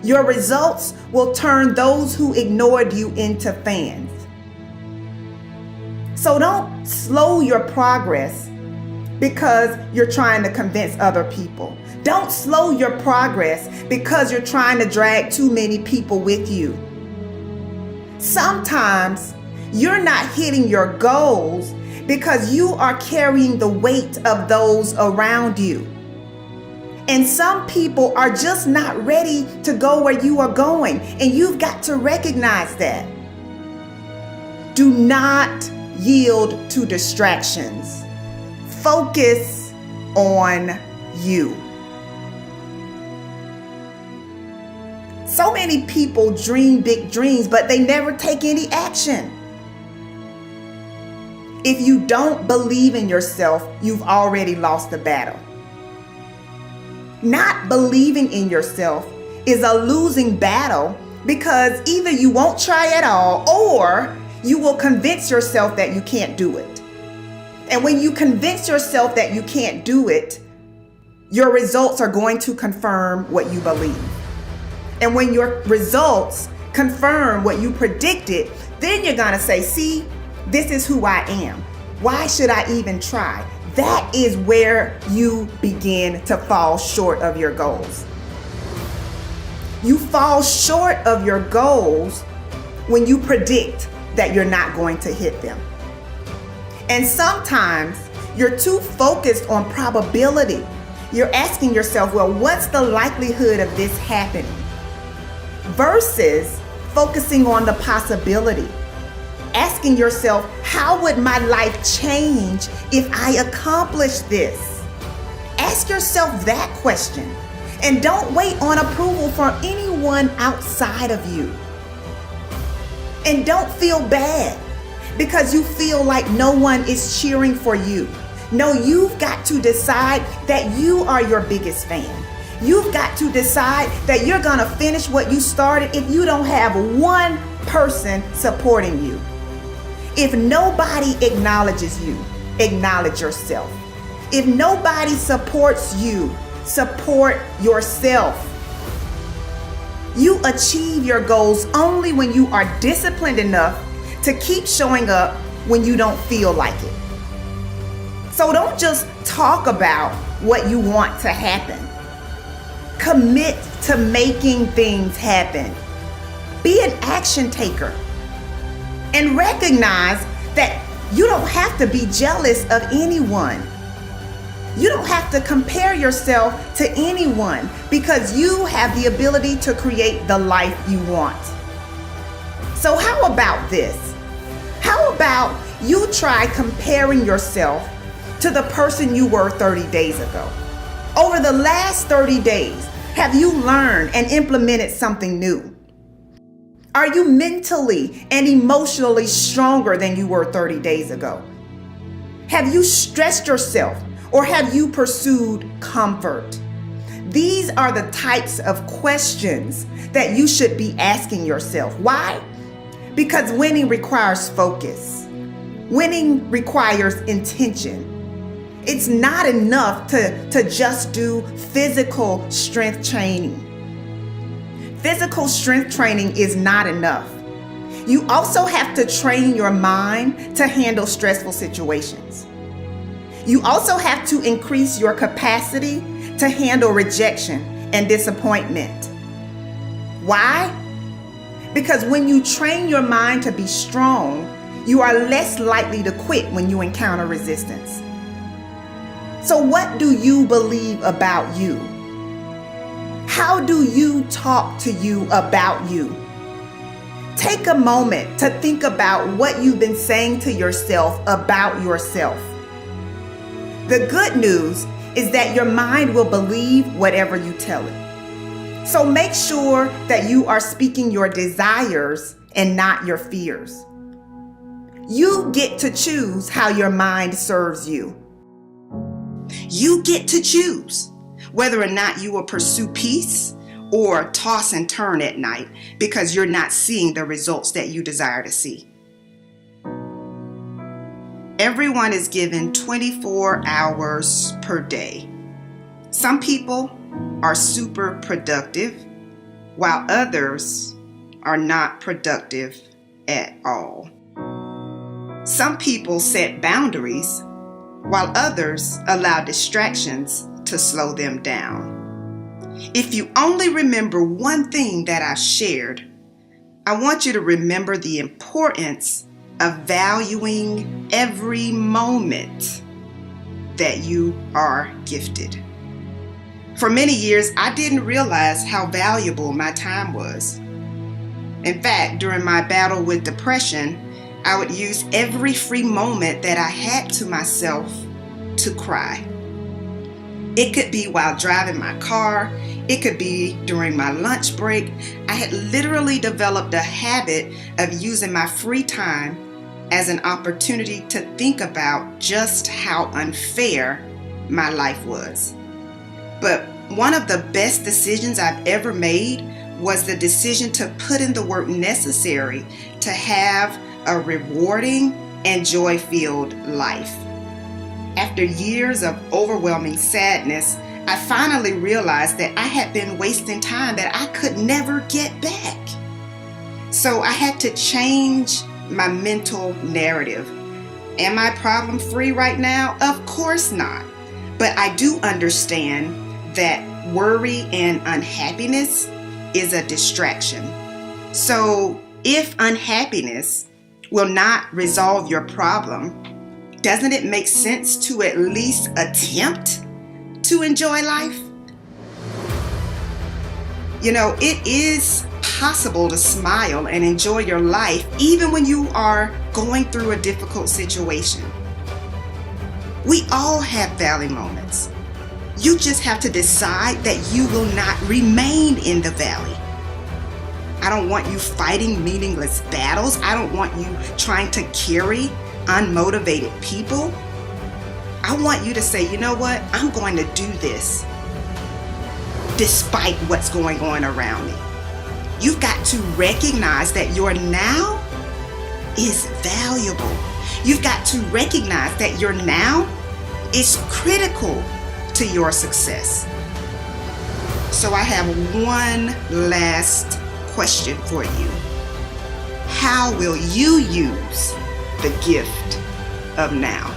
Your results will turn those who ignored you into fans. So don't slow your progress because you're trying to convince other people. Don't slow your progress because you're trying to drag too many people with you. Sometimes you're not hitting your goals because you are carrying the weight of those around you. And some people are just not ready to go where you are going, and you've got to recognize that. Do not yield to distractions. Focus on you. So many people dream big dreams, but they never take any action. If you don't believe in yourself, you've already lost the battle. Not believing in yourself is a losing battle because either you won't try at all or you will convince yourself that you can't do it. And when you convince yourself that you can't do it, your results are going to confirm what you believe. And when your results confirm what you predicted, then you're going to say, see, this is who I am. Why should I even try? That is where you begin to fall short of your goals. You fall short of your goals when you predict that you're not going to hit them. And sometimes you're too focused on probability. You're asking yourself, well, what's the likelihood of this happening? Versus focusing on the possibility. Asking yourself, how would my life change if I accomplished this? Ask yourself that question. And don't wait on approval from anyone outside of you. And don't feel bad because you feel like no one is cheering for you. No, you've got to decide that you are your biggest fan. You've got to decide that you're going to finish what you started if you don't have one person supporting you. If nobody acknowledges you, acknowledge yourself. If nobody supports you, support yourself. You achieve your goals only when you are disciplined enough to keep showing up when you don't feel like it. So don't just talk about what you want to happen. Commit to making things happen. Be an action taker. And recognize that you don't have to be jealous of anyone. You don't have to compare yourself to anyone because you have the ability to create the life you want. So how about this? How about you try comparing yourself to the person you were 30 days ago? Over the last 30 days, have you learned and implemented something new? Are you mentally and emotionally stronger than you were 30 days ago? Have you stressed yourself or have you pursued comfort? These are the types of questions that you should be asking yourself. Why? Because winning requires focus. Winning requires intention. It's not enough to just do physical strength training. Physical strength training is not enough. You also have to train your mind to handle stressful situations. You also have to increase your capacity to handle rejection and disappointment. Why? Because when you train your mind to be strong, you are less likely to quit when you encounter resistance. So what do you believe about you? How do you talk to you about you? Take a moment to think about what you've been saying to yourself about yourself. The good news is that your mind will believe whatever you tell it. So make sure that you are speaking your desires and not your fears. You get to choose how your mind serves you. You get to choose whether or not you will pursue peace or toss and turn at night because you're not seeing the results that you desire to see. Everyone is given 24 hours per day. Some people are super productive, while others are not productive at all. Some people set boundaries, while others allow distractions to slow them down. If you only remember one thing that I shared, I want you to remember the importance of valuing every moment that you are gifted. For many years, I didn't realize how valuable my time was. In fact, during my battle with depression, I would use every free moment that I had to myself to cry. It could be while driving my car. It could be during my lunch break. I had literally developed a habit of using my free time as an opportunity to think about just how unfair my life was. But one of the best decisions I've ever made was the decision to put in the work necessary to have a rewarding and joy-filled life. After years of overwhelming sadness, I finally realized that I had been wasting time that I could never get back. So I had to change my mental narrative. Am I problem-free right now? Of course not. But I do understand that worry and unhappiness is a distraction. So if unhappiness will not resolve your problem, doesn't it make sense to at least attempt to enjoy life? You know, it is possible to smile and enjoy your life even when you are going through a difficult situation. We all have valley moments. You just have to decide that you will not remain in the valley. I don't want you fighting meaningless battles. I don't want you trying to carry unmotivated people. I want you to say, you know what? I'm going to do this despite what's going on around me. You've got to recognize that your now is valuable. You've got to recognize that your now is critical to your success. So I have one last question for you. How will you use the gift of now?